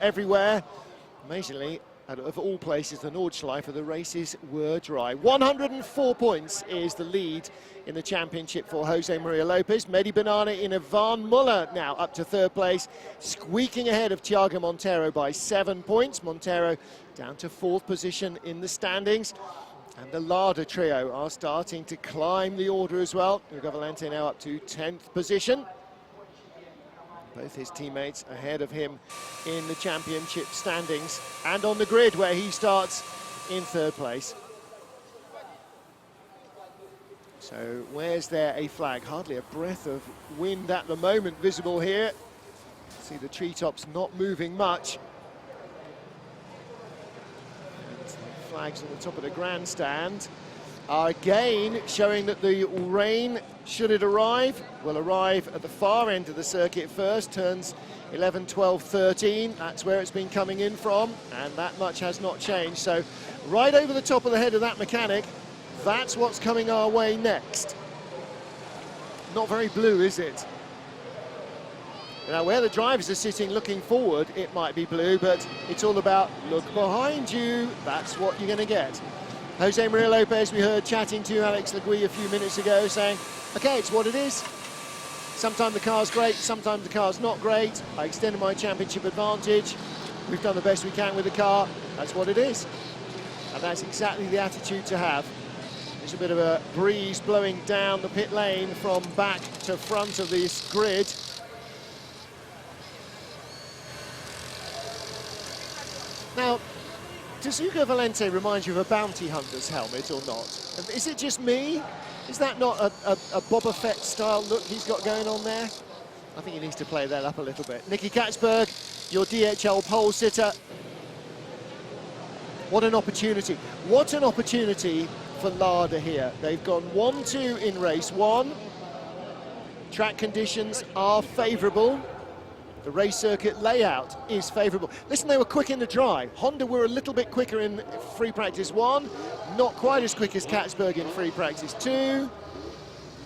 everywhere. Amazingly, out of all places, the Nordschleife, the races were dry. 104 points is the lead in the championship for Jose Maria Lopez. Mehdi Banana in Ivan Muller now up to third place, squeaking ahead of Thiago Monteiro by 7 points. Monteiro down to fourth position in the standings. And the Lada trio are starting to climb the order as well. Hugo Valente now up to 10th position. Both his teammates ahead of him in the championship standings and on the grid where he starts in third place. So where's there a flag? Hardly a breath of wind at the moment visible here. See the treetops not moving much. And the flags on the top of the grandstand are again showing that the rain, should it arrive, will arrive at the far end of the circuit first, turns 11, 12, 13. That's where it's been coming in from, and that much has not changed. So right over the top of the head of that mechanic, that's what's coming our way next. Not very blue, is it? Now, where the drivers are sitting looking forward, it might be blue, but it's all about look behind you. That's what you're going to get. Jose Maria Lopez, we heard chatting to Alex Legui a few minutes ago, saying, okay, it's what it is. Sometimes the car's great, sometimes the car's not great. I extended my championship advantage. We've done the best we can with the car. That's what it is. And that's exactly the attitude to have. There's a bit of a breeze blowing down the pit lane from back to front of this grid. Now, does Hugo Valente remind you of a bounty hunter's helmet or not? Is it just me? Is that not a Boba Fett style look he's got going on there? I think he needs to play that up a little bit. Nicky Katzberg, your DHL pole sitter. What an opportunity. What an opportunity for Lada here. They've gone 1-2 in race one. Track conditions are favourable. The race circuit layout is favourable. Listen, they were quick in the dry. Honda were a little bit quicker in free practice one, not quite as quick as Katzberg in free practice two.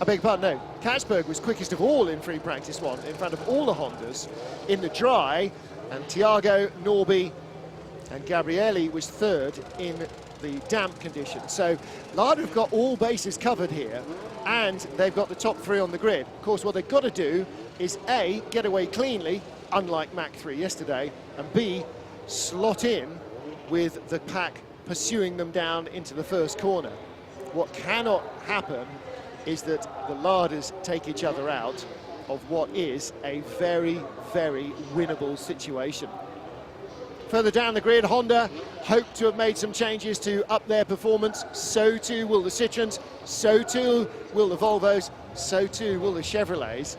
I beg your pardon, no. Katzberg was quickest of all in free practice one, in front of all the Hondas in the dry, and Thiago, Norby, and Gabrielli was third in the damp conditions. So Lada have got all bases covered here, and they've got the top three on the grid. Of course, what they've got to do is A, get away cleanly, unlike Mach 3 yesterday, and B, slot in with the pack pursuing them down into the first corner. What cannot happen is that the Ladas take each other out of what is a very, very winnable situation. Further down the grid, Honda hope to have made some changes to up their performance. So too will the Citroens, so too will the Volvos, so too will the Chevrolets.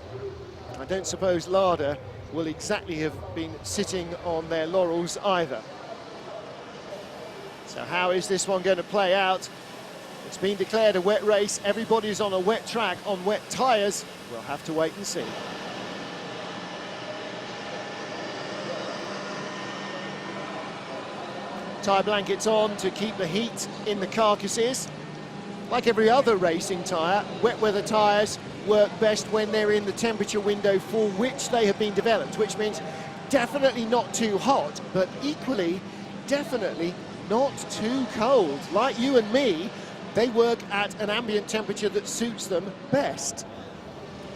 I don't suppose Lada will exactly have been sitting on their laurels either. So how is this one going to play out? It's been declared a wet race. Everybody's on a wet track, on wet tyres. We'll have to wait and see. Tyre blankets on to keep the heat in the carcasses. Like every other racing tyre, wet weather tyres work best when they're in the temperature window for which they have been developed, which means definitely not too hot, but equally, definitely not too cold. Like you and me, they work at an ambient temperature that suits them best.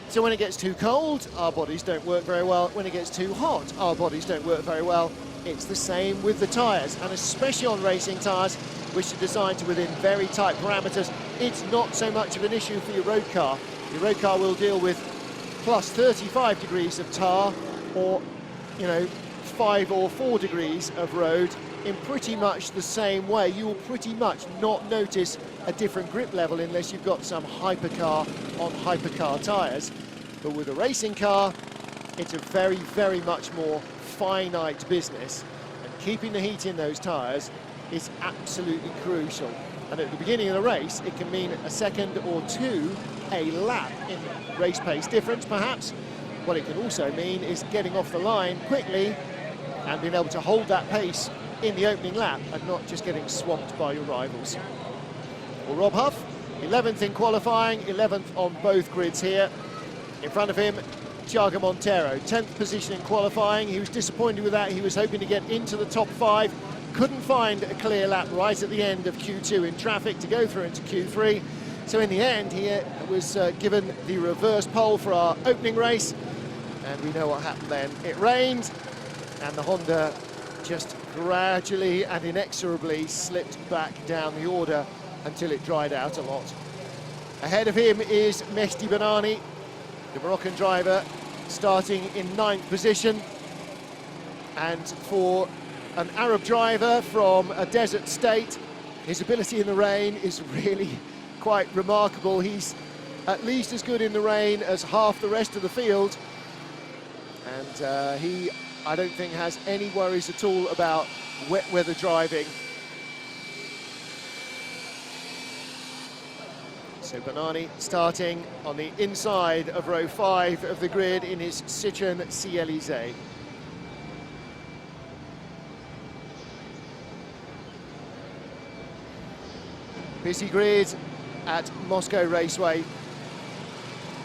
So when it gets too cold, our bodies don't work very well. When it gets too hot, our bodies don't work very well. It's the same with the tyres, and especially on racing tyres, which are designed to within very tight parameters, it's not so much of an issue for your road car. Your road car will deal with plus 35 degrees of tar, or, 5 or 4 degrees of road in pretty much the same way. You will pretty much not notice a different grip level unless you've got some hypercar on hypercar tyres. But with a racing car, it's a very, very much more finite business, and keeping the heat in those tyres is absolutely crucial. And at the beginning of the race, it can mean a second or two a lap in race pace difference, perhaps. What it can also mean is getting off the line quickly and being able to hold that pace in the opening lap and not just getting swamped by your rivals. Well, Rob Huff, 11th in qualifying, 11th on both grids here. In front of him, Thiago Monteiro. 10th position in qualifying. He was disappointed with that. He was hoping to get into the top 5. Couldn't find a clear lap right at the end of Q2 in traffic to go through into Q3. So in the end, he was given the reverse pole for our opening race. And we know what happened then. It rained, and the Honda just gradually and inexorably slipped back down the order until it dried out a lot. Ahead of him is Mehdi Benani, the Moroccan driver, starting in 9th position. And for an Arab driver from a desert state, his ability in the rain is really quite remarkable. He's at least as good in the rain as half the rest of the field. And he, I don't think, has any worries at all about wet weather driving. So Benani starting on the inside of row 5 of the grid in his Citroën C-Elysée. Busy grid at Moscow Raceway.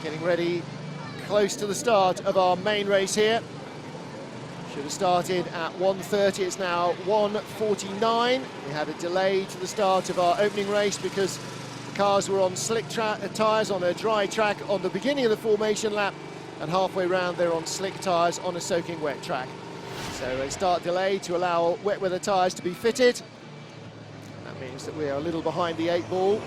Getting ready close to the start of our main race here. Should have started at 1:30, it's now 1:49. We had a delay to the start of our opening race because the cars were on slick tyres on a dry track on the beginning of the formation lap, and halfway round they're on slick tyres on a soaking wet track. So a start delay to allow wet weather tyres to be fitted. That means that we are a little behind the 8 ball.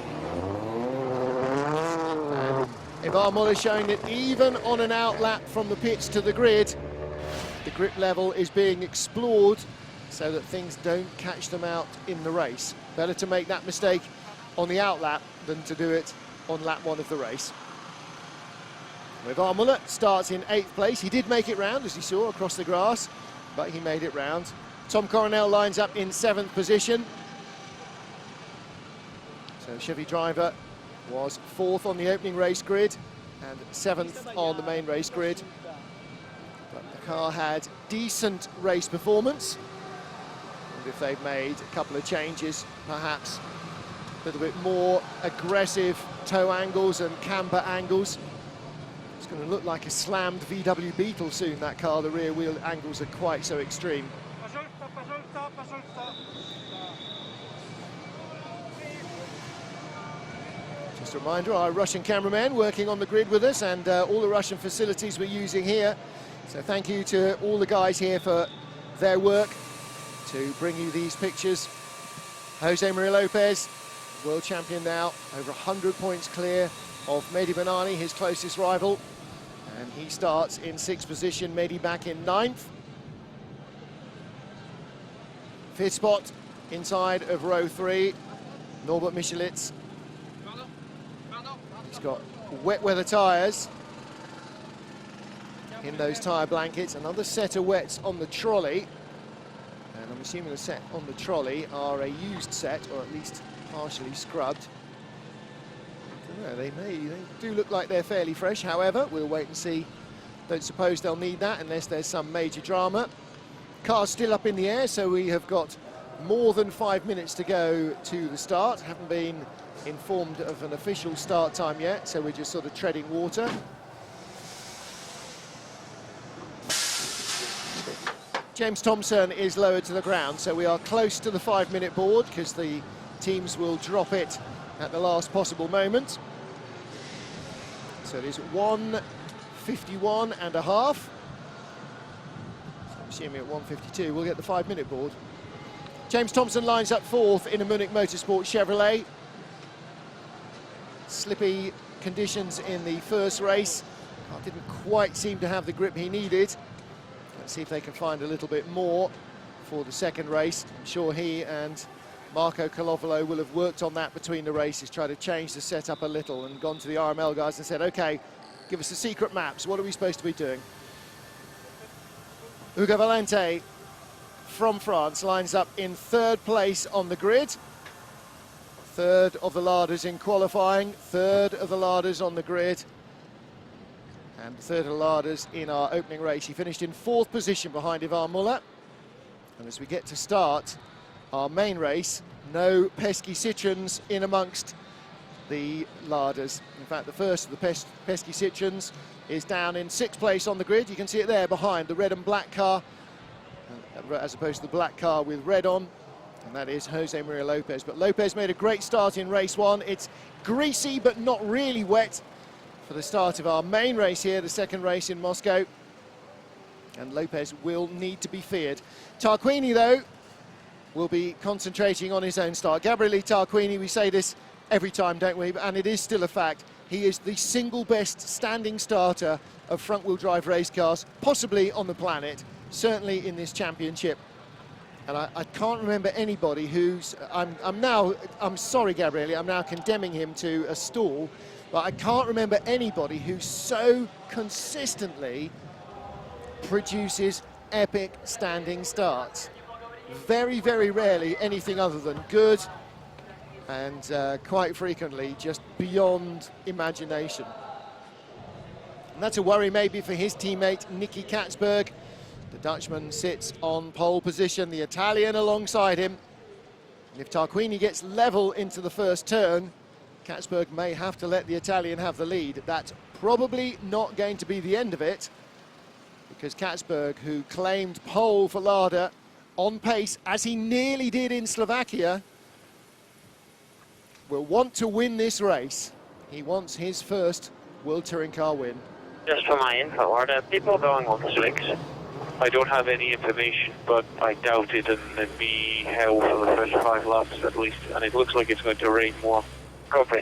Ivar Muller showing that even on an out lap from the pits to the grid, the grip level is being explored so that things don't catch them out in the race. Better to make that mistake on the out lap than to do it on lap 1 of the race. Ivar Muller starts in 8th place. He did make it round, as you saw, across the grass, but he made it round. Tom Coronel lines up in 7th position. So Chevy driver was 4th on the opening race grid and 7th on the main race grid. But the car had decent race performance. And if they've made a couple of changes, perhaps a little bit more aggressive toe angles and camber angles, it's going to look like a slammed VW Beetle soon, that car. The rear wheel angles are quite so extreme. Just a reminder, our Russian cameramen working on the grid with us, and all the Russian facilities we're using here. So thank you to all the guys here for their work to bring you these pictures. Jose Maria Lopez, world champion now, over 100 points clear of Mehdi Benani, his closest rival. And he starts in 6th position, Mehdi back in 9th. 5th spot inside of row 3, Norbert Michelitz. He's got wet weather tyres in those tyre blankets. Another set of wets on the trolley. And I'm assuming the set on the trolley are a used set, or at least partially scrubbed. I don't know, they do look like they're fairly fresh. However, we'll wait and see. Don't suppose they'll need that unless there's some major drama. Car's still up in the air, so we have got more than 5 minutes to go to the start. Haven't been informed of an official start time yet, so we're just sort of treading water. James Thompson is lowered to the ground, so we are close to the 5-minute board because the teams will drop it at the last possible moment. So it is 1:51 and a half. So I'm assuming at 1:52 we'll get the 5-minute board. James Thompson lines up 4th in a Munich Motorsport Chevrolet. Slippy conditions in the first race. Car didn't quite seem to have the grip he needed. Let's see if they can find a little bit more for the second race. I'm sure he and Marco Calovolo will have worked on that between the races, tried to change the setup a little and gone to the RML guys and said, okay, give us the secret maps. What are we supposed to be doing? Hugo Valente from France lines up in 3rd place on the grid. 3rd of the larders in qualifying, 3rd of the larders on the grid, and 3rd of the larders in our opening race. He finished in 4th position behind Ivar Muller. And as we get to start our main race, no pesky Citroëns in amongst the Ladas. In fact, the first of the pesky Citroens is down in 6th place on the grid. You can see it there behind the red and black car, as opposed to the black car with red on, and that is Jose Maria Lopez. But Lopez made a great start in race 1. It's greasy but not really wet for the start of our main race here, the second race in Moscow, and Lopez will need to be feared. Tarquini, though, will be concentrating on his own start. Gabriele Tarquini, we say this every time, don't we? And it is still a fact. He is the single best standing starter of front-wheel drive race cars, possibly on the planet, certainly in this championship. And I can't remember anybody who's... I'm sorry, Gabriele, I'm now condemning him to a stall, but I can't remember anybody who so consistently produces epic standing starts. Very, very rarely anything other than good, and quite frequently just beyond imagination. And that's a worry maybe for his teammate Nicky Katzberg. The Dutchman sits on pole position, the Italian alongside him. And if Tarquini gets level into the first turn, Katzberg may have to let the Italian have the lead. That's probably not going to be the end of it, because Katzberg, who claimed pole for Lada on pace, as he nearly did in Slovakia, will want to win this race. He wants his first World Touring Car win. Just for my info, are there people going on slicks? I don't have any information, but I doubt it, and it'd be hell for the first 5 laps at least, and it looks like it's going to rain more. Copy.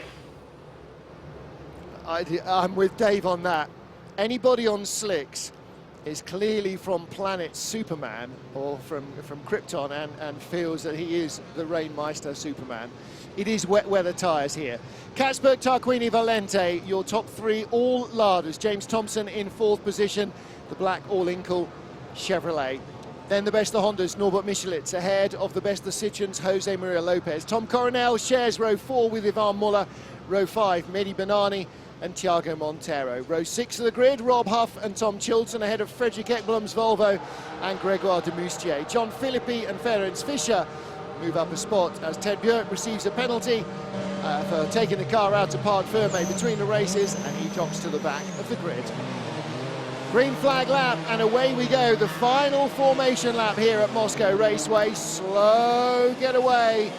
I'm with Dave on that. Anybody on slicks is clearly from planet Superman, or from Krypton, and feels that he is the Rainmeister Superman. It is wet weather tyres here. Katzberg, Tarquini, Valente, your top 3 all Ladas. James Thompson in 4th position, the black all-inkle Chevrolet. Then the best of the Hondas, Norbert Michelitz, ahead of the best of the Citroens, Jose Maria Lopez. Tom Coronel shares row 4 with Ivan Muller, row 5, Mehdi Benani and Thiago Montero. Row 6 of the grid, Rob Huff and Tom Chilton ahead of Frederick Ekblom's Volvo and Gregoire de Moustier. John Philippi and Ferenc Fischer move up a spot as Ted Björk receives a penalty for taking the car out to Parc Fermé between the races, and he drops to the back of the grid. Green flag lap, and away we go. The final formation lap here at Moscow Raceway. Slow getaway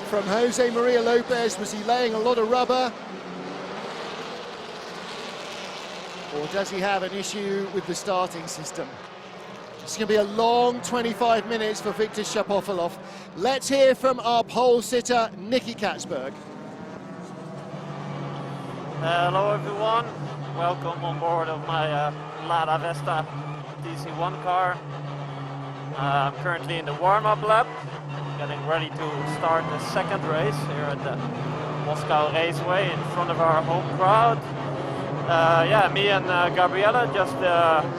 from Jose Maria Lopez. Was he laying a lot of rubber? Or does he have an issue with the starting system? It's going to be a long 25 minutes for Viktor Shapovalov. Let's hear from our pole sitter, Nicky Katzberg. Hello everyone, welcome on board of my Lada Vesta DC1 car. I'm currently in the warm-up lap, getting ready to start the second race here at the Moscow Raceway in front of our home crowd. Yeah, me and Gabriele just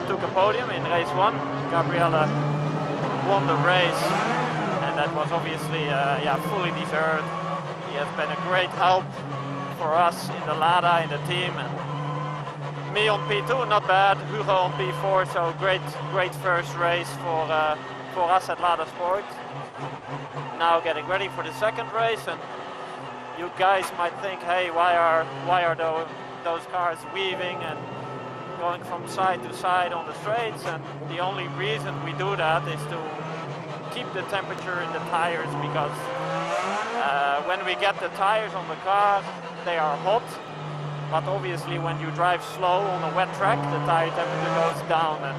took a podium in race 1. Gabriele won the race, and that was obviously yeah, fully deserved. He has been a great help for us in the Lada, in the team, and me on P2, not bad. Hugo on P4, so great first race for us at Lada Sport. Now getting ready for the second race, and you guys might think, hey, why are those cars weaving and going from side to side on the straights? And the only reason we do that is to keep the temperature in the tires, because when we get the tires on the car, they are hot, but obviously when you drive slow on a wet track, the tire temperature goes down, and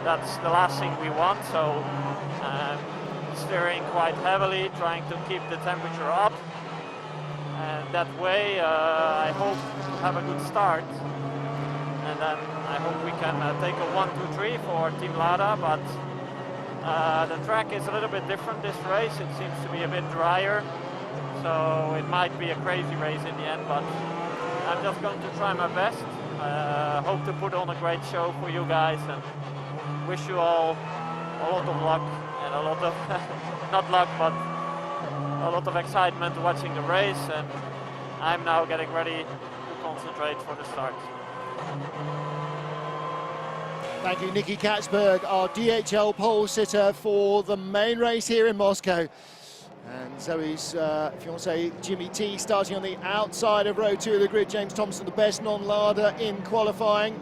that's the last thing we want. So steering quite heavily, trying to keep the temperature up, and that way I hope to have a good start, and then I hope we can take a 1-2-3 for Team Lada. But the track is a little bit different this race. It seems to be a bit drier, so it might be a crazy race in the end, but I'm just going to try my best. Hope to put on a great show for you guys, and wish you all a lot of luck and a lot of not luck, but a lot of excitement watching the race. And I'm now getting ready to concentrate for the start. Thank you, Nicky Katzberg, our DHL pole sitter for the main race here in Moscow. And Zoe's fiancé Jimmy T starting on the outside of row 2 of the grid. James Thompson, the best non-Lada in qualifying.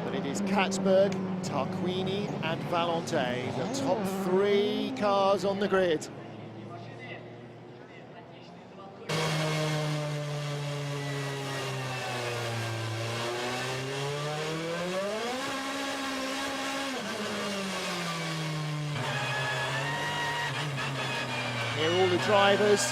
But it is Katzberg, Tarquini and Valente, the top 3 cars on the grid. Here all the drivers,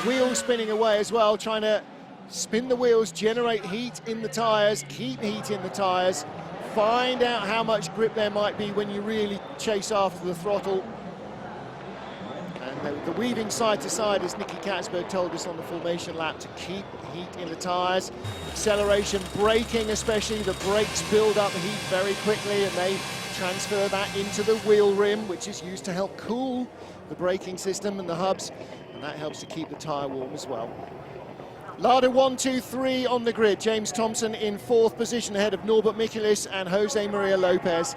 wheels spinning away as well, trying to spin the wheels, generate heat in the tyres, keep heat in the tyres, find out how much grip there might be when you really chase after the throttle. And the weaving side to side, as Nicky Katzberg told us on the formation lap, to keep heat in the tyres. Acceleration, braking especially, the brakes build up heat very quickly and they transfer that into the wheel rim, which is used to help cool the braking system and the hubs, and that helps to keep the tyre warm as well. Lada 1, 2, 3 on the grid. James Thompson in 4th position ahead of Norbert Michelis and Jose Maria Lopez.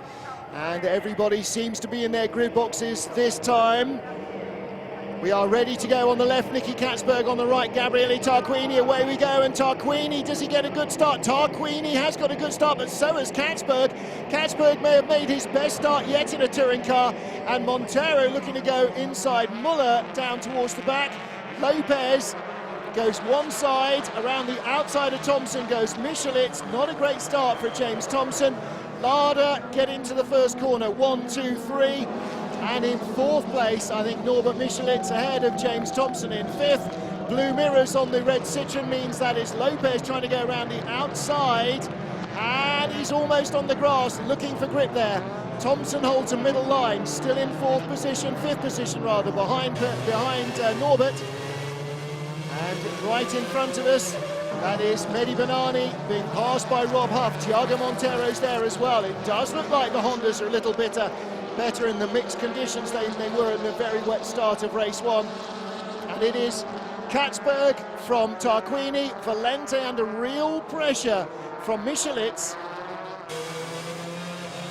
And everybody seems to be in their grid boxes this time. We are ready to go on the left, Nicky Katzberg, on the right, Gabriele Tarquini, away we go, and Tarquini, does he get a good start? Tarquini has got a good start, but so has Katzberg. Katzberg may have made his best start yet in a touring car, and Montero looking to go inside Muller down towards the back. Lopez goes one side, around the outside of Thompson goes Michelis. Not a great start for James Thompson. Lada get into the first corner, 1, 2, 3. And in 4th place, I think Norbert Michelis ahead of James Thompson in 5th. Blue mirrors on the red Citroen means that is Lopez trying to go around the outside. And he's almost on the grass, looking for grip there. Thompson holds a middle line, still in 4th position, 5th position rather, behind Norbert. And right in front of us, that is Mehdi Benani being passed by Rob Huff. Thiago Montero's there as well. It does look like the Hondas are a little better in the mixed conditions than they were in the very wet start of race 1. And it is Katzberg from Tarquini, Valente under real pressure from Michelis.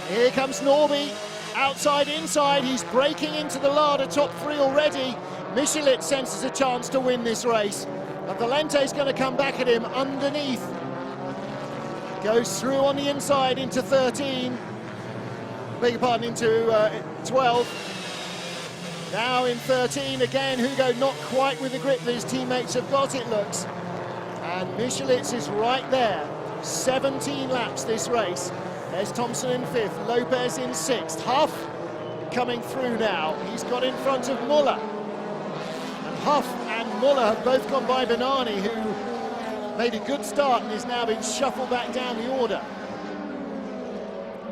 Here comes Norby, outside inside, he's breaking into the Lada top 3 already. Michelis senses a chance to win this race, and Valente's going to come back at him underneath. Goes through on the inside into 13. Beg your pardon, into 12. Now in 13 again, Hugo not quite with the grip that his teammates have got, it looks. And Michelis is right there. 17 laps this race. There's Thompson in 5th, Lopez in 6th. Huff coming through now. He's got in front of Muller. And Huff and Muller have both gone by Benani, who made a good start and is now being shuffled back down the order.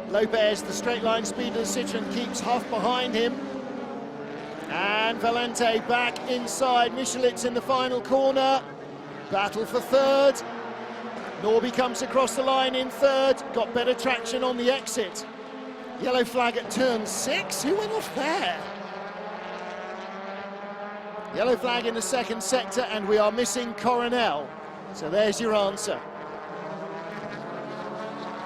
Lopez, the straight line speed of the Citroen, keeps Huff behind him. And Valente back inside. Michelis in the final corner. Battle for 3rd. Norby comes across the line in 3rd. Got better traction on the exit. Yellow flag at turn 6. Who went off there? Yellow flag in the 2nd sector, and we are missing Coronel. So there's your answer.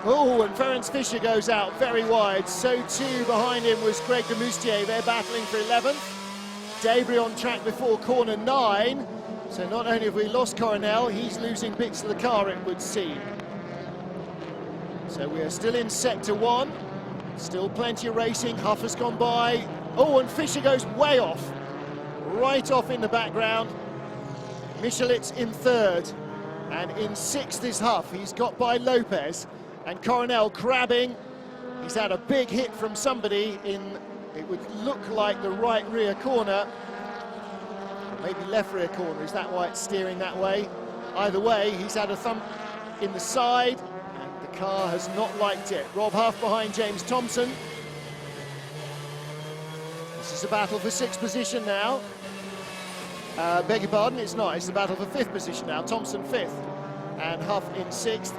Oh, and Ferenc Fischer goes out very wide. So too behind him was Greg de Moustier. They're battling for 11th. Debris on track before corner 9. So not only have we lost Coronel, he's losing bits of the car, it would seem. So we are still in sector 1. Still plenty of racing. Huff has gone by. Oh, and Fischer goes way off. Right off in the background. Michelis in 3rd. And in 6th is Huff. He's got by Lopez. And Coronel crabbing. He's had a big hit from somebody in, it would look like the right rear corner. Or maybe left rear corner. Is that why it's steering that way? Either way, he's had a thump in the side, and the car has not liked it. Rob Huff behind James Thompson. This is a battle for 6th position now. Beg your pardon, it's not. It's the battle for 5th position now. Thompson 5th and Huff in 6th.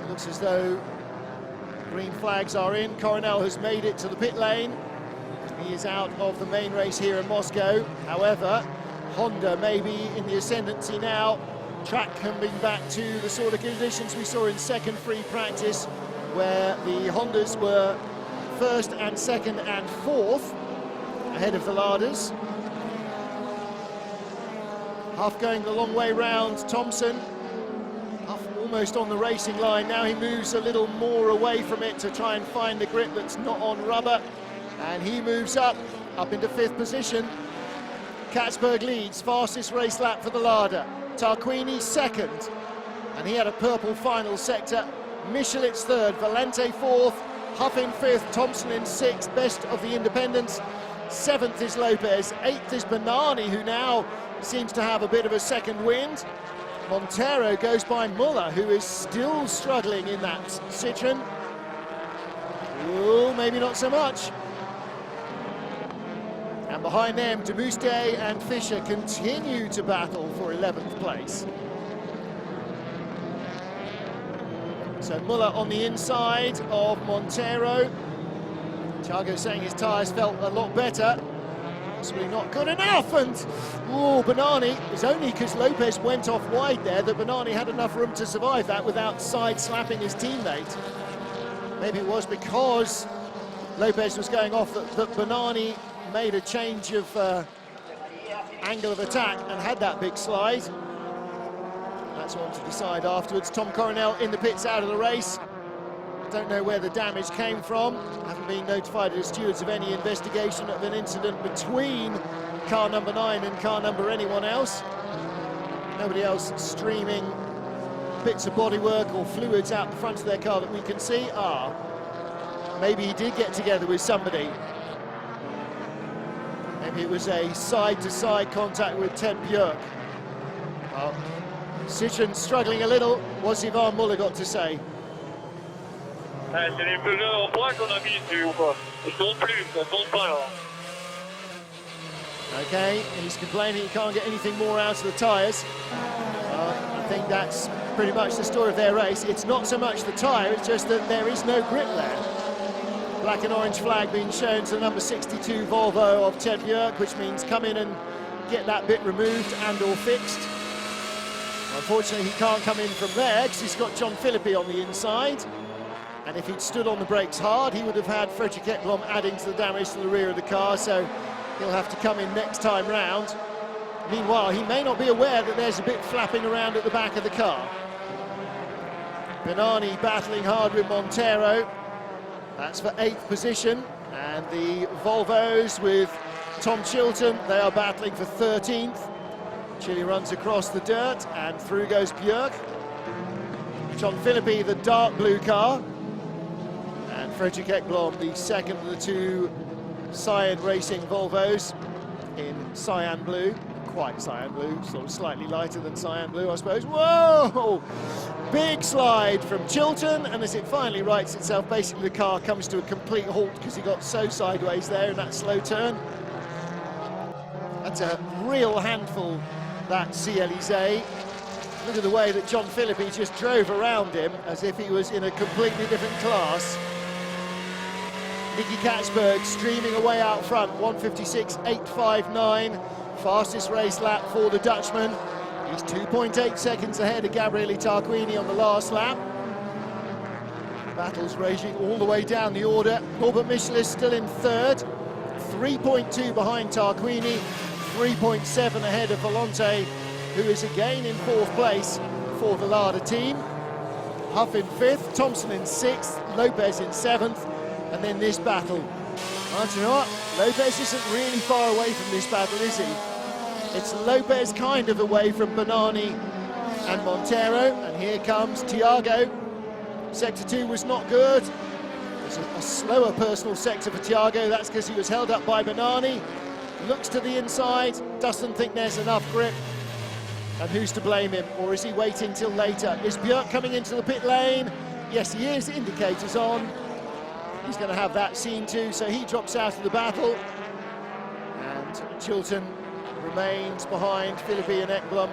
It looks as though green flags are in. Coronel has made it to the pit lane. He is out of the main race here in Moscow. However, Honda may be in the ascendancy now. Track coming back to the sort of conditions we saw in second free practice, where the Hondas were first and second and fourth ahead of the Larders. Huff going the long way round Thompson. Huff almost on the racing line. Now he moves a little more away from it to try and find the grip that's not on rubber. And he moves up into fifth position. Katzberg leads, fastest race lap for the Larder. Tarquini second, and he had a purple final sector. Michelitz third, Valente fourth, Huff in fifth, Thompson in sixth, best of the independents. Seventh is Lopez, eighth is Bernani, who now seems to have a bit of a second wind. Montero goes by Muller, who is still struggling in that Citroen. Oh, maybe not so much. And behind them, de Moustier and Fischer continue to battle for 11th place. So Muller on the inside of Montero. Thiago saying his tyres felt a lot better. Possibly not good enough, and Bernani, it's only because Lopez went off wide there that Bernani had enough room to survive that without side-slapping his teammate. Maybe it was because Lopez was going off that Bernani made a change of angle of attack and had that big slide. That's one to decide afterwards. Tom Coronel in the pits out of the race. Don't know where the damage came from. Haven't been notified as stewards of any investigation of an incident between car number 9 and car number anyone else. Nobody else streaming bits of bodywork or fluids out the front of their car that we can see. Maybe he did get together with somebody. Maybe it was a side-to-side contact with Ted Björk. Well, Citroen struggling a little. What's Ivan Muller got to say? C'est les pneus en bois qu'on a mis dessus ou pas? Ils tournent plus, ça tourne pas là. Okay, he's complaining he can't get anything more out of the tyres. I think that's pretty much the story of their race. It's not so much the tyre, it's just that there is no grip there. Black and orange flag being shown to the number 62 Volvo of Ted Björk, which means come in and get that bit removed and or fixed. Unfortunately, he can't come in from there because he's got John Philippi on the inside. And if he'd stood on the brakes hard, he would have had Fredrik Ekblom adding to the damage to the rear of the car, so he'll have to come in next time round. Meanwhile, he may not be aware that there's a bit flapping around at the back of the car. Bernani battling hard with Montero. That's for 8th position. And the Volvos with Tom Chilton, they are battling for 13th. Chile runs across the dirt and through goes Björk. John Philippi, the dark blue car. And Fredrik Ekblom, the second of the two Cyan Racing Volvos in cyan blue. Quite cyan blue, sort of slightly lighter than cyan blue, I suppose. Whoa! Big slide from Chilton, and as it finally rights itself, basically the car comes to a complete halt because he got so sideways there in that slow turn. That's a real handful, that C-Elysée. Look at the way that John Philippi just drove around him as if he was in a completely different class. Nicky Katzberg streaming away out front, 1:56.859, fastest race lap for the Dutchman. He's 2.8 seconds ahead of Gabriele Tarquini on the last lap. Battles raging all the way down the order. Norbert Michelitz still in third, 3.2 behind Tarquini, 3.7 ahead of Valente, who is again in 4th place for the Larder team. Huff in 5th, Thompson in 6th, Lopez in 7th, and then this battle. Well, do you know what? Lopez isn't really far away from this battle, is he? It's Lopez kind of away from Bernani and Montero, and here comes Thiago. Sector 2 was not good. It's a slower personal sector for Thiago. That's because he was held up by Bernani. Looks to the inside, doesn't think there's enough grip. And who's to blame him, or is he waiting till later? Is Björk coming into the pit lane? Yes, he is, indicators on. He's going to have that seen too, so he drops out of the battle. And Chilton remains behind Philippi and Ekblom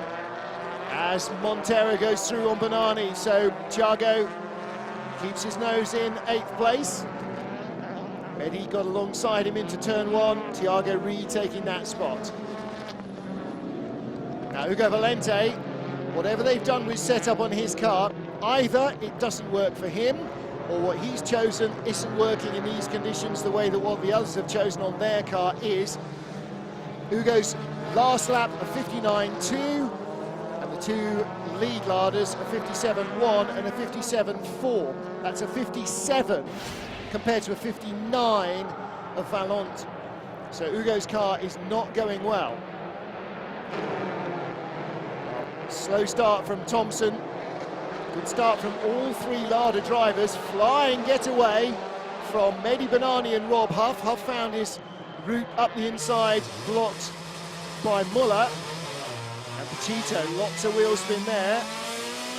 as Montero goes through on Bernani. So Thiago keeps his nose in 8th place. Eddie got alongside him into turn 1. Thiago retaking that spot. Now Ugo Valente, whatever they've done with setup on his car, either it doesn't work for him, or what he's chosen isn't working in these conditions the way that what the others have chosen on their car is. Ugo's last lap a 59.2, and the two lead larders a 57.1 and a 57.4. That's a 57 compared to a 59 of Valente. So Ugo's car is not going well. Slow start from Thompson. Good start from all three Lada drivers. Flying getaway from Mehdi Banani and Rob Huff. Huff found his route up the inside, blocked by Muller. And Pachito, lots of wheel spin there.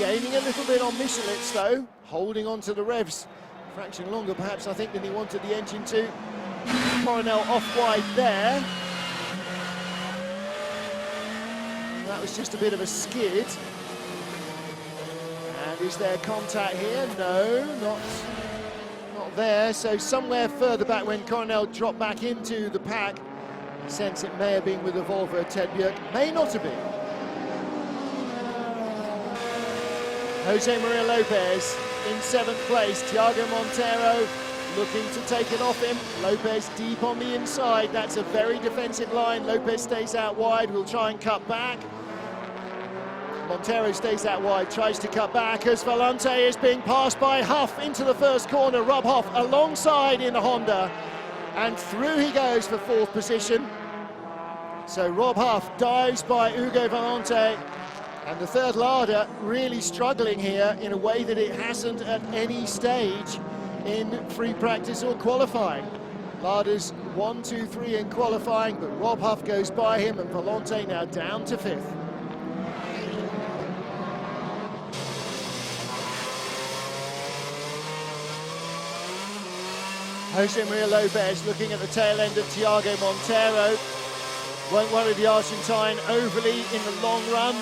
Gaining a little bit on Michelitz though, holding on to the revs a fraction longer perhaps I think than he wanted the engine to. Coronel off wide there. That was just a bit of a skid. And is there contact here? No, not there. So somewhere further back when Coronel dropped back into the pack, I sense it may have been with the Volvo Ted Bjerg, may not have been. Jose Maria Lopez in 7th place. Thiago Montero looking to take it off him. Lopez deep on the inside. That's a very defensive line. Lopez stays out wide. We'll try and cut back. Montero stays out wide, tries to cut back as Valente is being passed by Huff into the first corner. Rob Huff alongside in the Honda, and through he goes for 4th position. So Rob Huff dives by Ugo Valente, and the third Lada really struggling here in a way that it hasn't at any stage in free practice or qualifying. Lada's 1, 2, 3 in qualifying, but Rob Huff goes by him, and Valente now down to 5th. Jose Maria Lopez looking at the tail end of Thiago Montero. Won't worry the Argentine overly in the long run,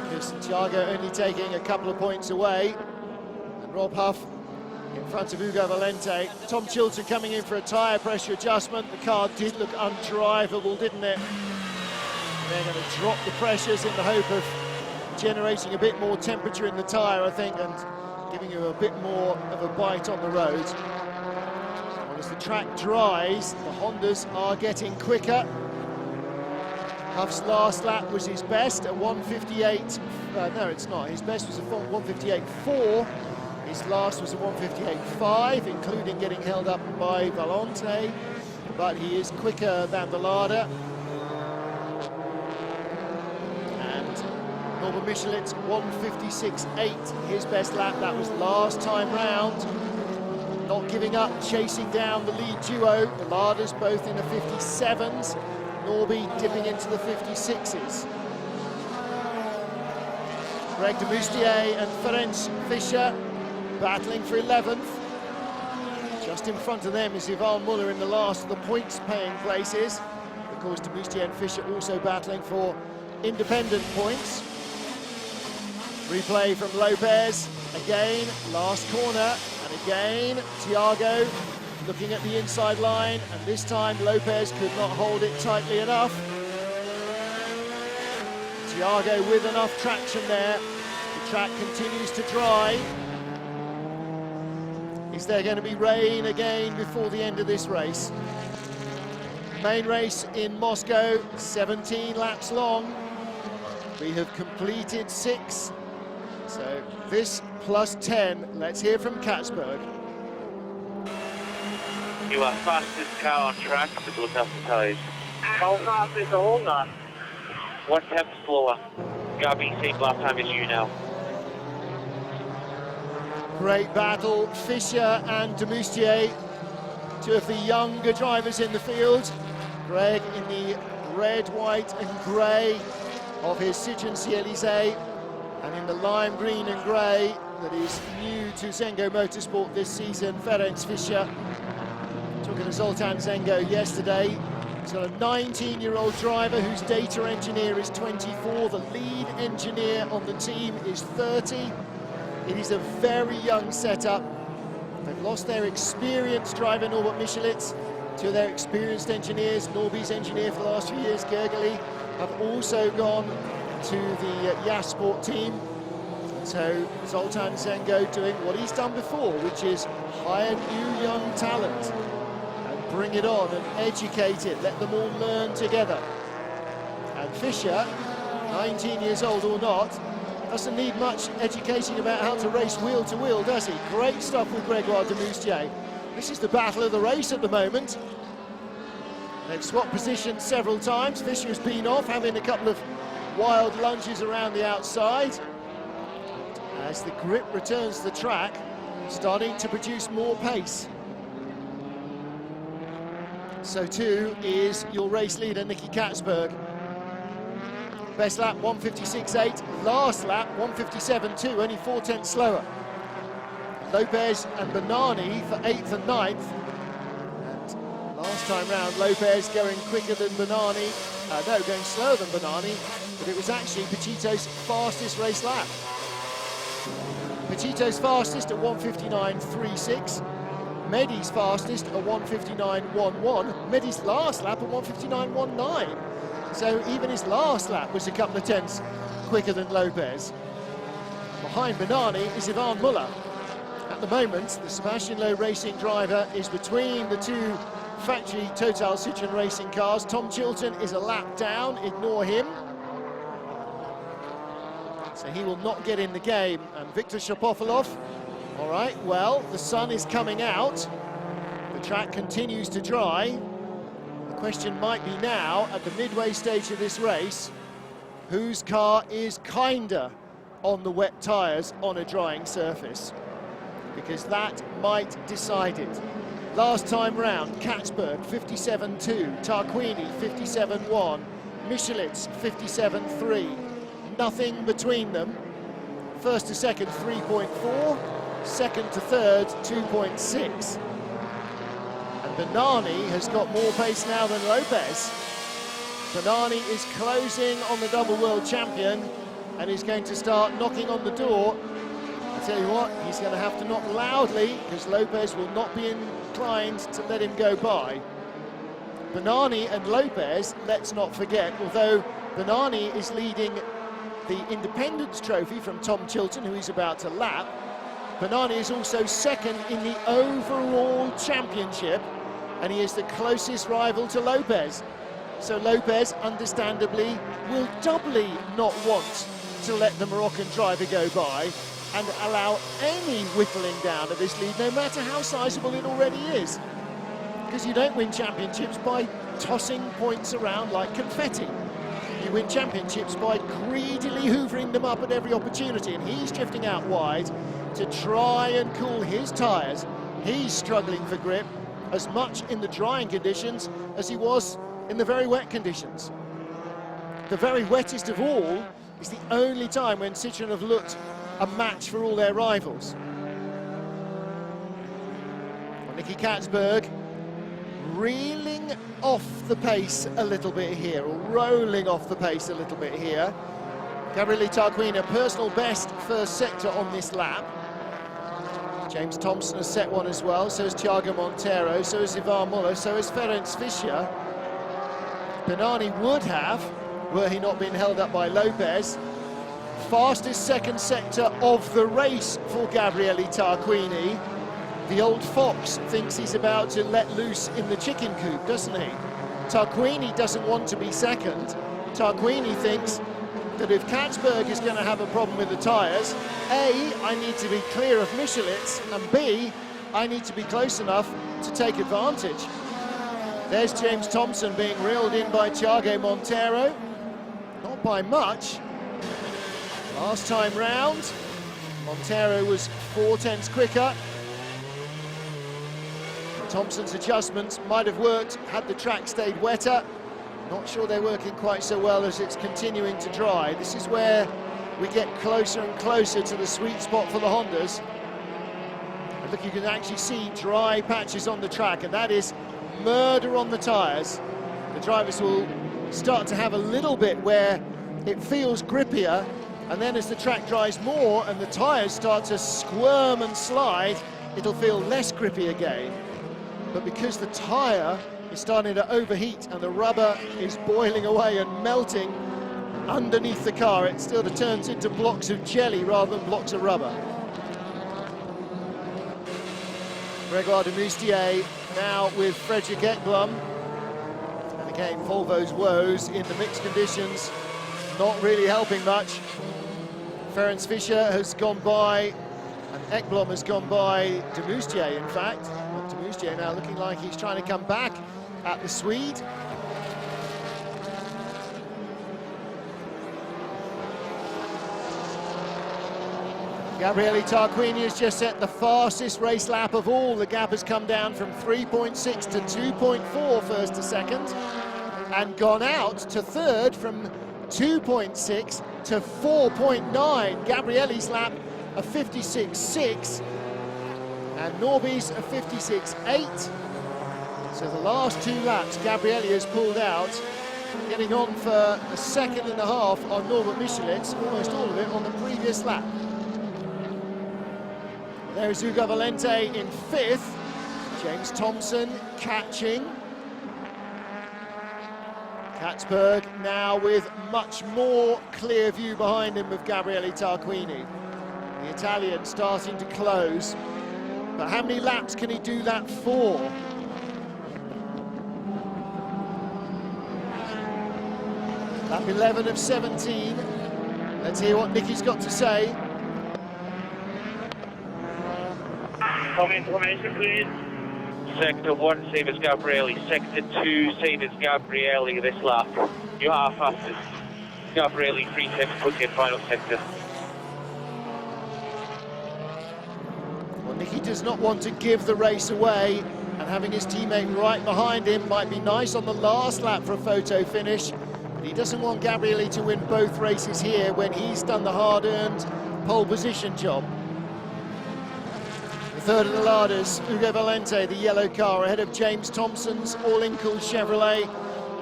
because Thiago only taking a couple of points away. And Rob Huff in front of Ugo Valente. Tom Chilton coming in for a tyre pressure adjustment. The car did look undrivable, didn't it? And they're going to drop the pressures in the hope of generating a bit more temperature in the tyre, I think, and giving you a bit more of a bite on the road. As the track dries, the Hondas are getting quicker. Huff's last lap was his best at 1:58. No, it's not. His best was a 1:58.4. His last was a 1:58.5, including getting held up by Valente. But he is quicker than the Lada. And Norbert Michelitz 1:56.8, his best lap. That was last time round. Not giving up, chasing down the lead duo. The Ladas both in the 57s. Norby dipping into the 56s. Greg de Moustier and Ferenc Fischer battling for 11th. Just in front of them is Ivan Muller in the last of the points-paying places. Of course, de Moustier and Fischer also battling for independent points. Replay from Lopez. Again, last corner. And again, Thiago looking at the inside line, and this time Lopez could not hold it tightly enough. Thiago with enough traction there. The track continues to dry. Is there going to be rain again before the end of this race? Main race in Moscow, 17 laps long. We have completed 6. So this plus 10, let's hear from Katzberg. You are fastest car on track, but look up the tyres. How fast is the Honda? 1/10 slower. Gabi, same lap time as you now. Great battle, Fischer and de Moustier, two of the younger drivers in the field. Greg in the red, white and grey of his Citroën C-Elysée, and in the lime green and grey that is new to Zengo Motorsport this season, Ferenc Fischer. Talking to Zoltan Zengo yesterday. He's got a 19-year-old driver whose data engineer is 24. The lead engineer on the team is 30. It is a very young setup. They've lost their experienced driver, Norbert Michelitz. Two of their experienced engineers, Norby's engineer for the last few years, Gergely, have also gone to the Yasport team. So Zoltan Zengo doing what he's done before, which is hire new young talent and bring it on and educate it, let them all learn together. And Fischer, 19 years old or not, doesn't need much educating about how to race wheel to wheel, does he? Great stuff with Gregoire de Moustier. This is the battle of the race at the moment. They've swapped positions several times. Fischer has been off, having a couple of wild lunges around the outside. As the grip returns to the track, starting to produce more pace. So too is your race leader, Nicky Katzberg. Best lap 1:56.8, last lap 1:57.2, only 4/10 slower. Lopez and Bernani for 8th and 9th. And last time round, Lopez going quicker than Bernani, going slower than Bernani, but it was actually Petito's fastest race lap. Petito's fastest at 1:59.36, Mehdi's fastest at 1:59.11, Mehdi's last lap at 1:59.19. So even his last lap was a couple of tenths quicker than Lopez. Behind Bernani is Ivan Muller. At the moment, the Sebastian Loeb Racing driver is between the two factory Total Citroën racing cars. Tom Chilton is a lap down, ignore him. So he will not get in the game. And Viktor Shapovalov, all right, well, the sun is coming out. The track continues to dry. The question might be now, at the midway stage of this race, whose car is kinder on the wet tyres on a drying surface? Because that might decide it. Last time round, Katzberg 57.2, Tarquini 57.1, Michelitz 57.3. Nothing between them. First to second 3.4, second to third 2.6. Bernani has got more pace now than Lopez. Bernani is closing on the double world champion and is going to start knocking on the door. I tell you what, he's going to have to knock loudly because Lopez will not be inclined to let him go by. Bernani and Lopez, let's not forget, although Bernani is leading the Independence Trophy from Tom Chilton, who he's about to lap, Bernani is also second in the overall championship, and he is the closest rival to Lopez. So Lopez, understandably, will doubly not want to let the Moroccan driver go by and allow any whittling down of his lead, no matter how sizable it already is. Because you don't win championships by tossing points around like confetti. You win championships by greedily hoovering them up at every opportunity, and he's drifting out wide to try and cool his tyres. He's struggling for grip as much in the drying conditions as he was in the very wet conditions. The very wettest of all is the only time when Citroën have looked a match for all their rivals. Well, Nicky Katzberg reeling off the pace a little bit here, or rolling off the pace a little bit here. Gabriele Tarquini, personal best first sector on this lap. James Thompson has set one as well, so has Thiago Monteiro, so has Ivan Muller, so has Ferenc Fischer. Bernani would have, were he not being held up by Lopez. Fastest second sector of the race for Gabriele Tarquini. The old fox thinks he's about to let loose in the chicken coop, doesn't he? Tarquini doesn't want to be second. Tarquini thinks that if Katzberg is going to have a problem with the tyres, A, I need to be clear of Michelitz, and B, I need to be close enough to take advantage. There's James Thompson being reeled in by Thiago Monteiro. Not by much. Last time round, Monteiro was 4/10 quicker. Thompson's adjustments might have worked had the track stayed wetter. Not sure they're working quite so well as it's continuing to dry. This is where we get closer and closer to the sweet spot for the Hondas. And look, you can actually see dry patches on the track, and that is murder on the tyres. The drivers will start to have a little bit where it feels grippier, and then as the track dries more and the tyres start to squirm and slide, it'll feel less grippy again. But because the tyre is starting to overheat and the rubber is boiling away and melting, underneath the car. It still turns into blocks of jelly rather than blocks of rubber. Grégoire de Moustier now with Frederick Ekblom. And again, Volvo's woes in the mixed conditions, not really helping much. Ferenc Fischer has gone by, and Ekblom has gone by de Moustier, in fact. But de Moustier now looking like he's trying to come back at the Swede. Gabriele Tarquini has just set the fastest race lap of all. The gap has come down from 3.6 to 2.4 first to second, and gone out to third from 2.6 to 4.9. Gabriele's lap a 56.6 and Norby's a 56.8. So the last two laps Gabriele has pulled out, getting on for a second and a half on Norbert Michelitz, almost all of it on the previous lap. There's Ugo Valente in fifth, James Thompson catching. Katzberg now with much more clear view behind him of Gabriele Tarquini. The Italian starting to close, but how many laps can he do that for? Lap 11 of 17. Let's hear what Nicky's got to say. Some information, please. Sector 1, same as Gabriele. Sector 2, same as Gabriele this lap. You are fastest. Gabriele 3 quickly in final sector. Well, Nicky does not want to give the race away, and having his teammate right behind him might be nice on the last lap for a photo finish, but he doesn't want Gabriele to win both races here when he's done the hard-earned pole position job. Third of the larders, Ugo Valente, the yellow car, ahead of James Thompson's All-Incool Chevrolet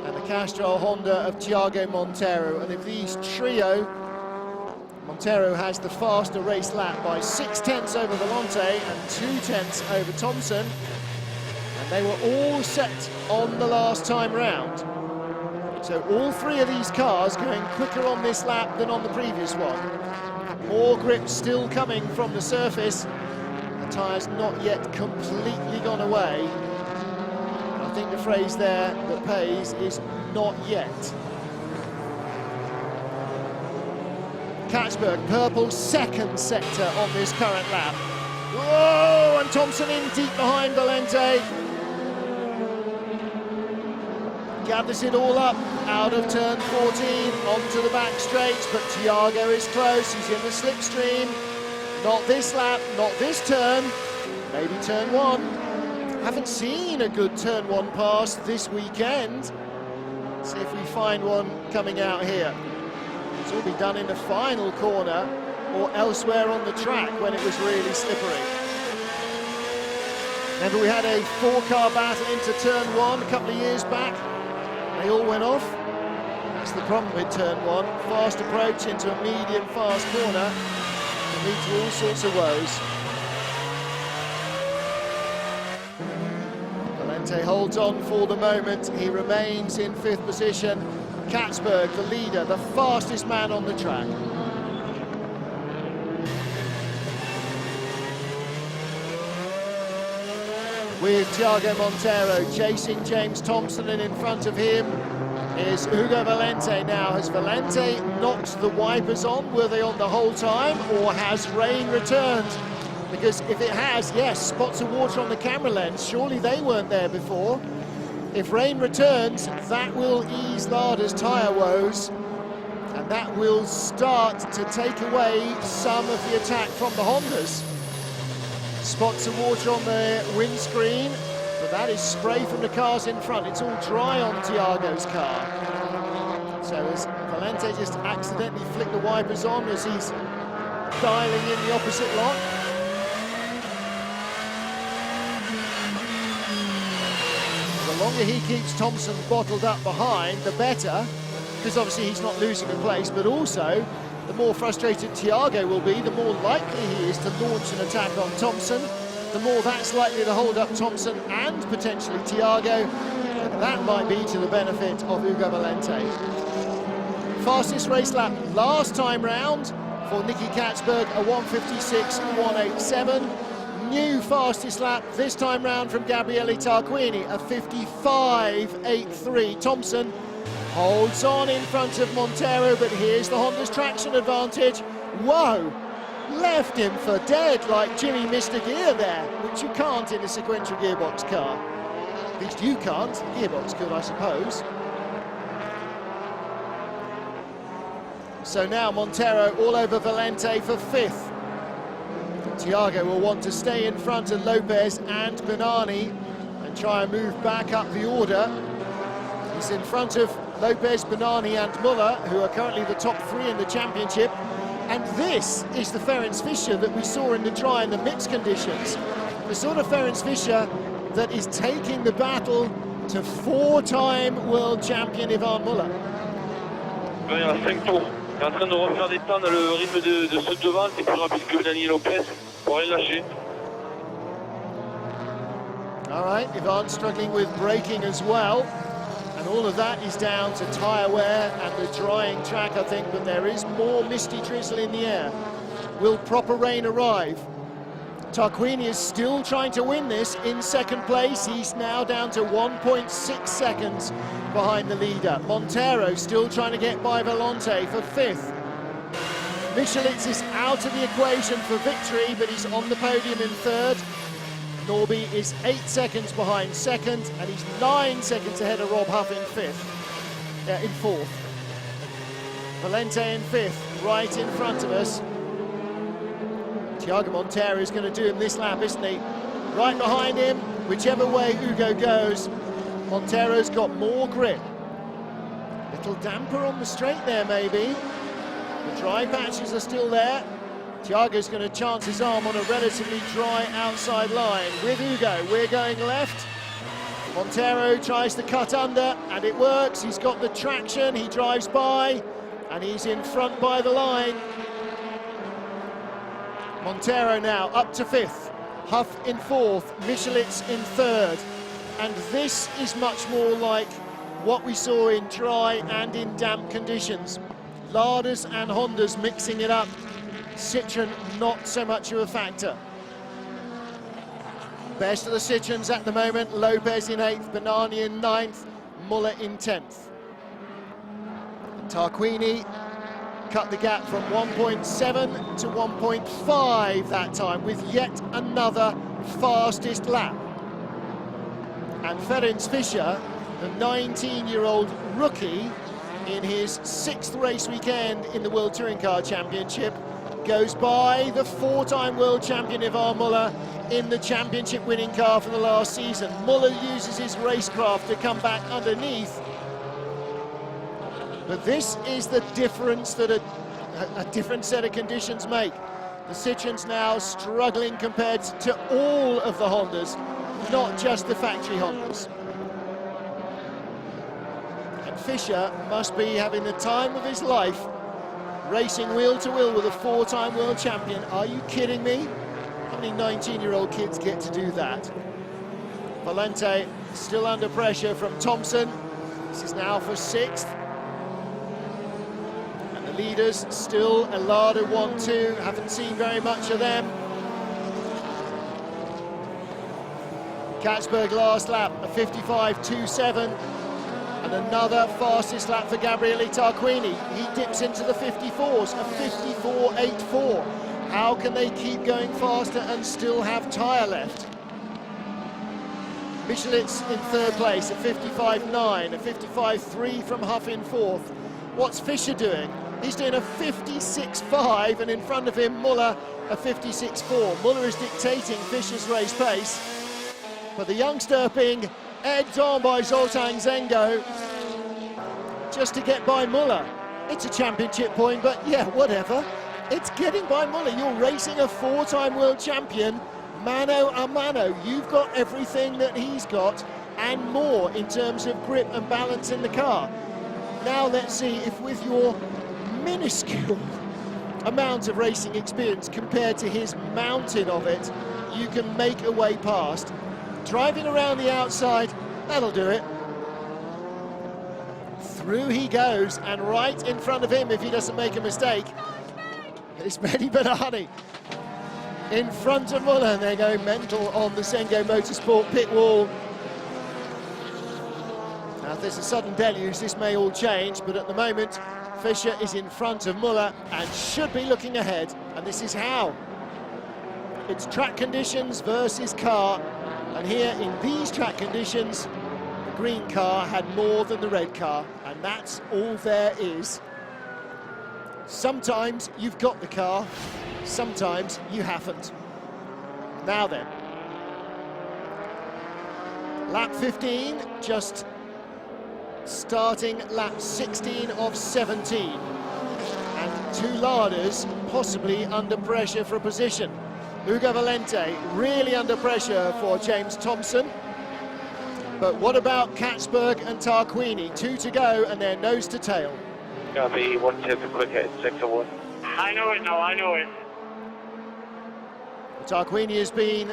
and the Castrol Honda of Thiago Monteiro. And of these trio, Monteiro has the faster race lap by 0.6 over Valente and 0.2 over Thompson. And they were all set on the last time round. So all three of these cars going quicker on this lap than on the previous one. More grip still coming from the surface. The tyres not yet completely gone away. I think the phrase there that pays is not yet. Katzberg, purple second sector on this current lap. Whoa, and Thompson in deep behind Valente. Gathers it all up out of turn 14 onto the back straight, but Thiago is close, he's in the slipstream. Not this lap, not this turn, maybe turn one. Haven't seen a good turn one pass this weekend. See if we find one coming out here. It's all been done in the final corner or elsewhere on the track when it was really slippery. Remember we had a four-car battle into turn one a couple of years back. They all went off. That's the problem with turn one. Fast approach into a medium fast corner. Leads to all sorts of woes. Valente holds on for the moment. He remains in fifth position. Katzberg, the leader, the fastest man on the track. With Thiago Monteiro chasing James Thompson, and in front of him is Ugo Valente. Now, has Valente knocked the wipers on? Were they on the whole time, or has rain returned? Because if it has, yes, spots of water on the camera lens. Surely they weren't there before. If rain returns, that will ease Lada's tyre woes, and that will start to take away some of the attack from the Hondas. Spots of water on the windscreen, but that is spray from the cars in front. It's all dry on Thiago's car. So as Valente just accidentally flicked the wipers on as he's dialing in the opposite lock. The longer he keeps Thompson bottled up behind, the better, because obviously he's not losing a place, but also the more frustrated Thiago will be, the more likely he is to launch an attack on Thompson, the more that's likely to hold up Thompson and potentially Thiago, and that might be to the benefit of Ugo Valente. Fastest race lap last time round for Nicky Katzberg, a 1:56.187. New fastest lap this time round from Gabriele Tarquini, a 55.83. Thompson holds on in front of Montero, but here's the Honda's traction advantage. Whoa! Left him for dead, like Jimmy missed a gear there, which you can't in a sequential gearbox car. At least you can't, gearbox could, I suppose. So now Montero all over Valente for 5th. Thiago will want to stay in front of Lopez and Bernani and try and move back up the order. He's in front of Lopez, Bernani and Muller, who are currently the top 3 in the championship. And this is the Ferenc Fischer that we saw in the dry and the mixed conditions. The sort of Ferenc Fischer that is taking the battle to 4-time world champion Yvan Muller. Il y a 5 tours. Il est en train de refaire des temps dans le rythme de ceux devant, c'est plus rapide que Bernani et Lopez, pour rien lâcher. All right, Yvan struggling with braking as well. And all of that is down to tyre wear and the drying track, I think, but there is more misty drizzle in the air. Will proper rain arrive? Tarquini is still trying to win this in 2nd place. He's now down to 1.6 seconds behind the leader. Montero still trying to get by Valente for 5th. Michelitz is out of the equation for victory, but he's on the podium in 3rd. Norby is 8 seconds behind 2nd, and he's 9 seconds ahead of Rob Huff in 4th. Valente in 5th, right in front of us. Thiago Montero is going to do him this lap, isn't he? Right behind him, whichever way Hugo goes, Montero's got more grip. Little damper on the straight there, maybe. The dry patches are still there. Thiago's going to chance his arm on a relatively dry outside line. With Hugo, we're going left. Montero tries to cut under, and it works. He's got the traction, he drives by, and he's in front by the line. Montero now up to 5th, Huff in 4th, Michelitz in 3rd. And this is much more like what we saw in dry and in damp conditions. Ladas and Hondas mixing it up. Citroen not so much of a factor. Best of the Citroens at the moment, Lopez in 8th, Bernani in 9th, Muller in 10th. Tarquini cut the gap from 1.7 to 1.5 that time with yet another fastest lap. And Ferenc Fischer, the 19-year-old rookie in his 6th race weekend in the World Touring Car Championship, goes by the 4-time world champion Yvan Muller in the championship winning car for the last season. Muller uses his racecraft to come back underneath. But this is the difference that a different set of conditions make. The Citroens now struggling compared to all of the Hondas, not just the factory Hondas. And Fischer must be having the time of his life, racing wheel to wheel with a 4-time world champion. Are you kidding me? How many 19-year-old kids get to do that? Valente still under pressure from Thompson. This is now for 6th. And the leaders still Elada 1-2. Haven't seen very much of them. Katzberg last lap, a 55.27. And another fastest lap for Gabriele Tarquini. He dips into the 54s, a 54.84. How can they keep going faster and still have tyre left? Michelitz in 3rd place, a 55.9, a 55.3 from Huff in 4th. What's Fischer doing? He's doing a 56.5, and in front of him, Muller, a 56.4. Muller is dictating Fischer's race pace, but the youngster being egged on by Zoltán Zengo just to get by Muller. It's a championship point, but yeah, whatever. It's getting by Muller. You're racing a 4-time world champion, mano a mano. You've got everything that he's got and more in terms of grip and balance in the car. Now let's see if with your minuscule amount of racing experience compared to his mountain of it, you can make a way past. Driving around the outside, that'll do it. through he goes, and right in front of him, if he doesn't make a mistake, is Benny Bernani. In front of Muller, and they're going mental on the Sengo Motorsport pit wall. Now, if there's a sudden deluge, this may all change, but at the moment, Fischer is in front of Muller and should be looking ahead, and this is how. It's track conditions versus car, and here in these track conditions, the green car had more than the red car, and that's all there is. Sometimes you've got the car, sometimes you haven't. Now then, lap 15, just starting lap 16 of 17. And two Larders possibly under pressure for a position. Ugo Valente really under pressure for James Thompson. But what about Katzberg and Tarquini? 2 to go and they're nose to tail. Gotta be 1 tip and quick hit, sector 1. I know it now, I know it. Tarquini has been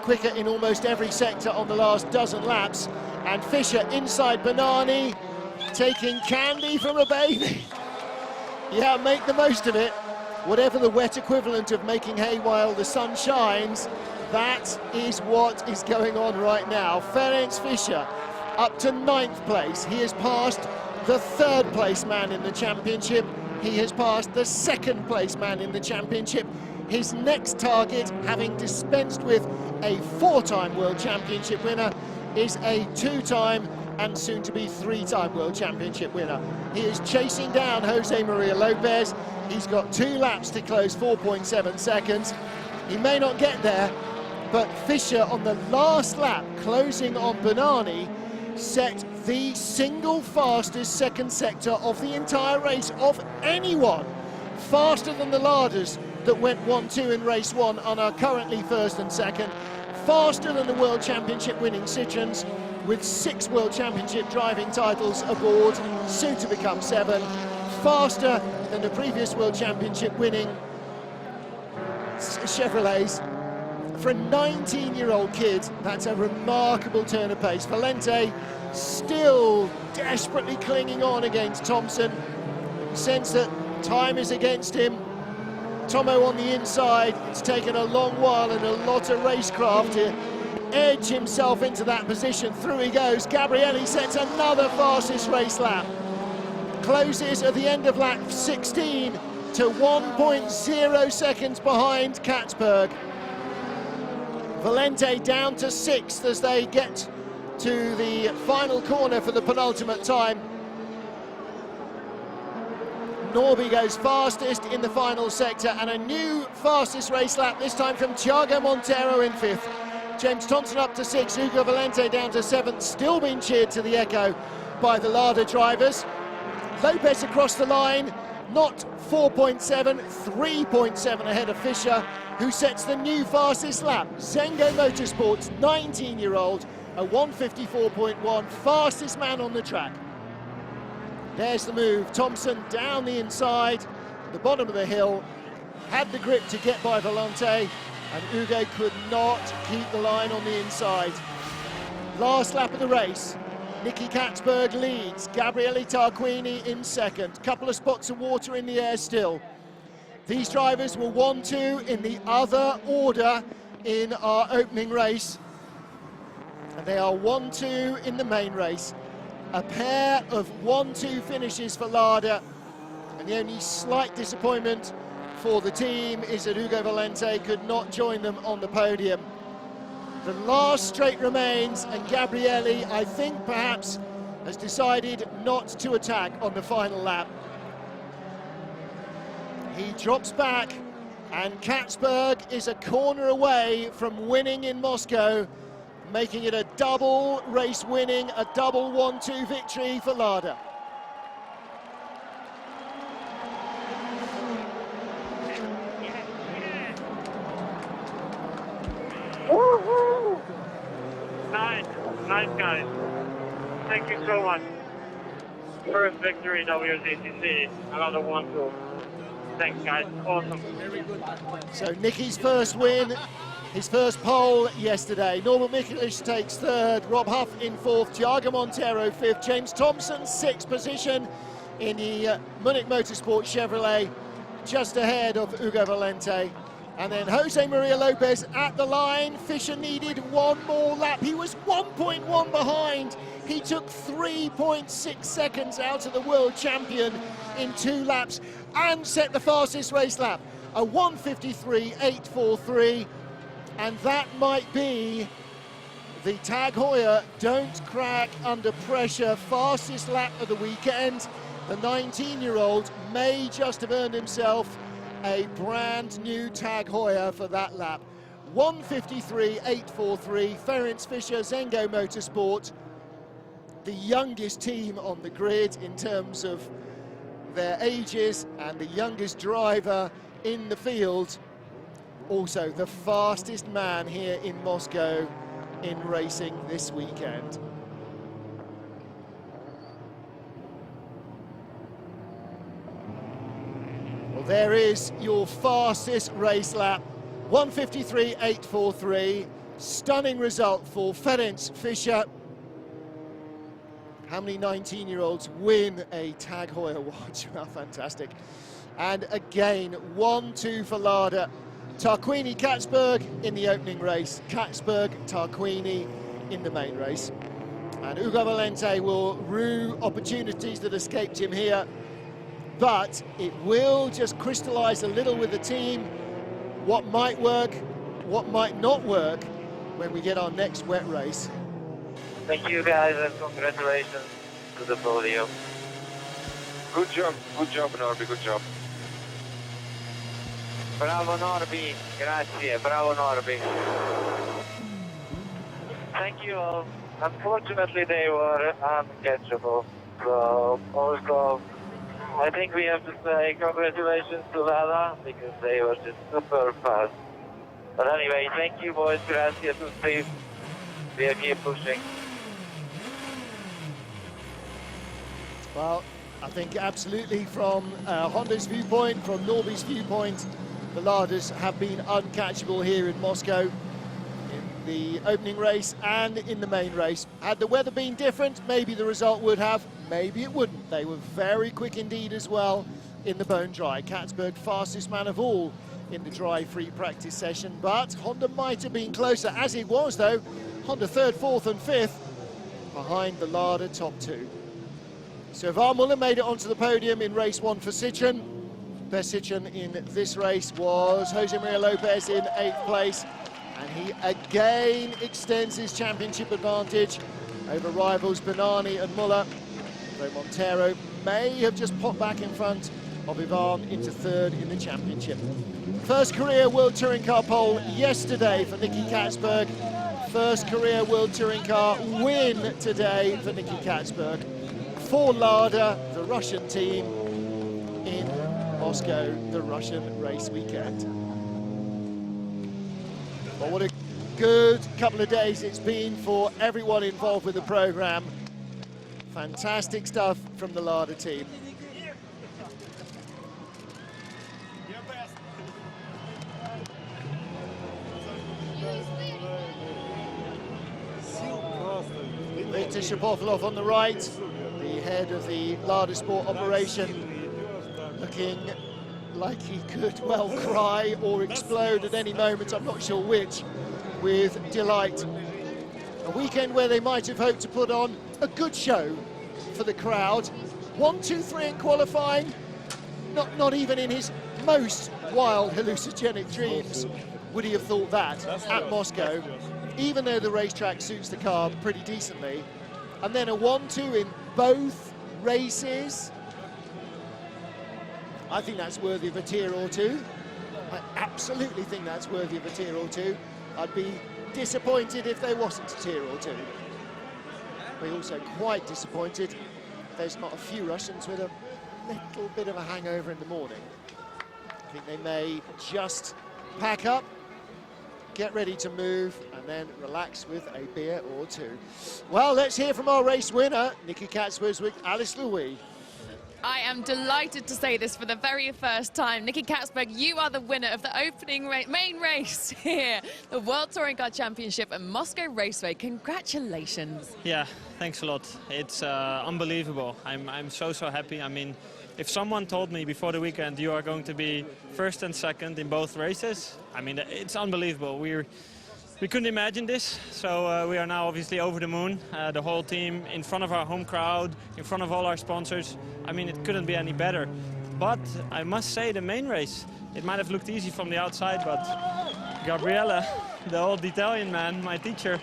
quicker in almost every sector on the last dozen laps, and Fischer inside Bernani, taking candy from a baby. Yeah, make the most of it. Whatever the wet equivalent of making hay while the sun shines, that is what is going on right now. Ferenc Fischer up to 9th place. He has passed the 3rd place man in the championship. He has passed the 2nd place man in the championship. His next target, having dispensed with a 4-time World Championship winner, is a 2-time and soon to be 3-time World Championship winner. He is chasing down Jose Maria Lopez. He's got 2 laps to close 4.7 seconds. He may not get there, but Fischer on the last lap, closing on Bernani, set the single fastest second sector of the entire race of anyone. Faster than the Larders that went 1-2 in race 1 and are currently 1st and 2nd. Faster than the World Championship winning Citroens, with 6 World Championship driving titles aboard, soon to become 7. Faster than the previous World Championship winning Chevrolets. For a 19-year-old kid, that's a remarkable turn of pace. Valente still desperately clinging on against Thompson. You sense that time is against him. Tomo on the inside. It's taken a long while and a lot of racecraft to edge himself into that position. Through he goes. Gabrielli sets another fastest race lap. Closes at the end of lap 16 to 1.0 seconds behind Katzberg. Valente down to 6th as they get to the final corner for the penultimate time. Norby goes fastest in the final sector, and a new fastest race lap, this time from Thiago Montero in 5th. James Thompson up to 6th, Ugo Valente down to 7th, still being cheered to the echo by the Lada drivers. Lopez across the line, not 4.7, 3.7 ahead of Fischer, who sets the new fastest lap. Zengo Motorsports, 19-year-old, a 1:54.1, fastest man on the track. There's the move. Thompson down the inside, the bottom of the hill, had the grip to get by Valente, and Ugo could not keep the line on the inside. Last lap of the race, Nicky Katzberg leads, Gabriele Tarquini in 2nd. Couple of spots of water in the air still. These drivers were 1-2 in the other order in our opening race, and they are 1-2 in the main race. A pair of 1-2 finishes for Lada, and the only slight disappointment for the team is that Ugo Valente could not join them on the podium. The last straight remains, and Gabrielli, I think perhaps, has decided not to attack on the final lap. He drops back, and Katzberg is a corner away from winning in Moscow, making it a double race winning, a double 1-2 victory for Lada. Woohoo! Nice guys. Thank you so much. First victory WTCC, another 1-2. Thanks guys, awesome. So Nicky's first win his first pole yesterday. Norbert Mikulich takes third, Rob Huff in fourth, Thiago Montero fifth, James Thompson sixth position in the Munich Motorsport Chevrolet, just ahead of Ugo Valente. And then Jose Maria Lopez at the line. Fischer needed one more lap. He was 1.1 behind. He took 3.6 seconds out of the world champion in 2 laps and set the fastest race lap, a 1:53.843. And that might be the Tag Heuer don't crack under pressure fastest lap of the weekend. The 19-year-old may just have earned himself a brand new Tag Heuer for that lap. 1:53.843, Ferenc Fischer, Zengo Motorsport, the youngest team on the grid in terms of their ages and the youngest driver in the field. Also the fastest man here in Moscow in racing this weekend. Well, there is your fastest race lap, 1:53.843. Stunning result for Ferenc Fischer. How many 19-year-olds win a Tag Heuer watch? How fantastic. And again, 1-2 for Lada. Tarquini Katzberg in the opening race, Katzberg Tarquini in the main race. And Ugo Valente will rue opportunities that escaped him here, but it will just crystallize a little with the team what might work, what might not work when we get our next wet race. Thank you guys, and congratulations to the podium. Good job, Norby, good job. Bravo Norby, grazie, bravo Norby. Thank you all. Unfortunately they were uncatchable, so also I think we have to say congratulations to Lada because they were just super fast. But anyway, thank you boys, gracias to Steve. We'll keep pushing. Well, I think absolutely from Honda's viewpoint, from Norby's viewpoint, the Ladas have been uncatchable here in Moscow in the opening race and in the main race. Had the weather been different, maybe the result would have, maybe it wouldn't. They were very quick indeed as well in the bone dry. Katzberg, fastest man of all in the dry free practice session, but Honda might have been closer. As it was though, Honda third, fourth and fifth behind the Lada top 2. So Varmuller made it onto the podium in race 1 for Citroën. Best Citroën in this race was Jose Maria Lopez in 8th place, and he again extends his championship advantage over rivals Bernani and Muller, though Montero may have just popped back in front of Ivan into 3rd in the championship. First career World Touring Car pole yesterday for Nicky Katzberg. First career World Touring Car win today for Nicky Katzberg. For Lada, the Russian team in Moscow, the Russian race weekend. Well, what a good couple of days it's been for everyone involved with the program. Fantastic stuff from the Lada team. Viktor Shapovalov on the right, the head of the Lada Sport operation, looking like he could well cry or explode at any moment, I'm not sure which, with delight. A weekend where they might have hoped to put on a good show for the crowd. 1, 2, 3 in qualifying, not even in his most wild hallucinogenic dreams would he have thought that at Moscow, even though the racetrack suits the car pretty decently. And then a 1-2 in both races. I think that's worthy of a tier or two. I absolutely think that's worthy of a tier or two. I'd be disappointed if there wasn't a tier or two. I'd be also quite disappointed if there's not a few Russians with a little bit of a hangover in the morning. I think they may just pack up, get ready to move, and then relax with a beer or two. Well, let's hear from our race winner, Nicky Katzberg with Alice Louis. I am delighted to say this for the very first time. Nicky Katzberg, you are the winner of the opening main race here, the World Touring Car Championship at Moscow Raceway. Congratulations. Yeah, thanks a lot. It's unbelievable. I'm so happy. I mean, if someone told me before the weekend you are going to be first and second in both races, I mean, it's unbelievable. We couldn't imagine this, so we are now obviously over the moon. The whole team in front of our home crowd, in front of all our sponsors. I mean, it couldn't be any better. But I must say, the main race, it might have looked easy from the outside, but Gabriele, the old Italian man, my teacher,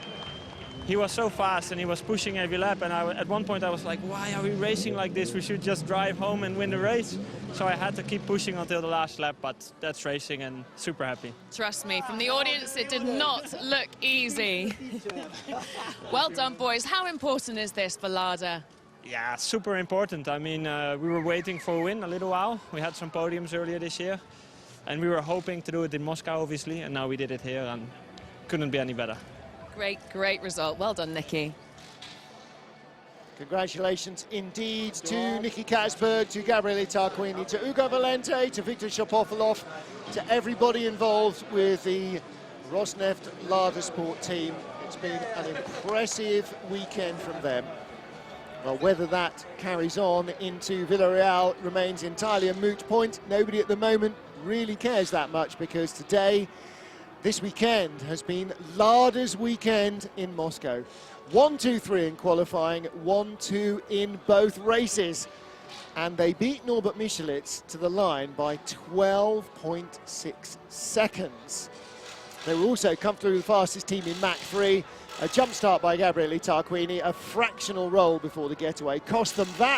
he was so fast and he was pushing every lap, and at one point I was like, why are we racing like this? We should just drive home and win the race. So I had to keep pushing until the last lap, but that's racing and super happy. Trust me, from the audience, it did not look easy. Well done, boys. How important is this for Lada? Yeah, super important. I mean, we were waiting for a win a little while. We had some podiums earlier this year, and we were hoping to do it in Moscow, obviously, and now we did it here, and couldn't be any better. Great result. Well done, Nicky. Congratulations indeed to Nicky Katzberg, to Gabriele Tarquini, to Ugo Valente, to Viktor Shapovalov, to everybody involved with the Rosneft Lada Sport team. It's been an impressive weekend from them. Well, whether that carries on into Villarreal remains entirely a moot point. Nobody at the moment really cares that much, because today, this weekend, has been Lada's weekend in Moscow. 1-2-3 in qualifying, 1-2 in both races. And they beat Norbert Michelitz to the line by 12.6 seconds. They were also comfortably the fastest team in Mach 3. A jump start by Gabriele Tarquini, a fractional roll before the getaway, cost them that.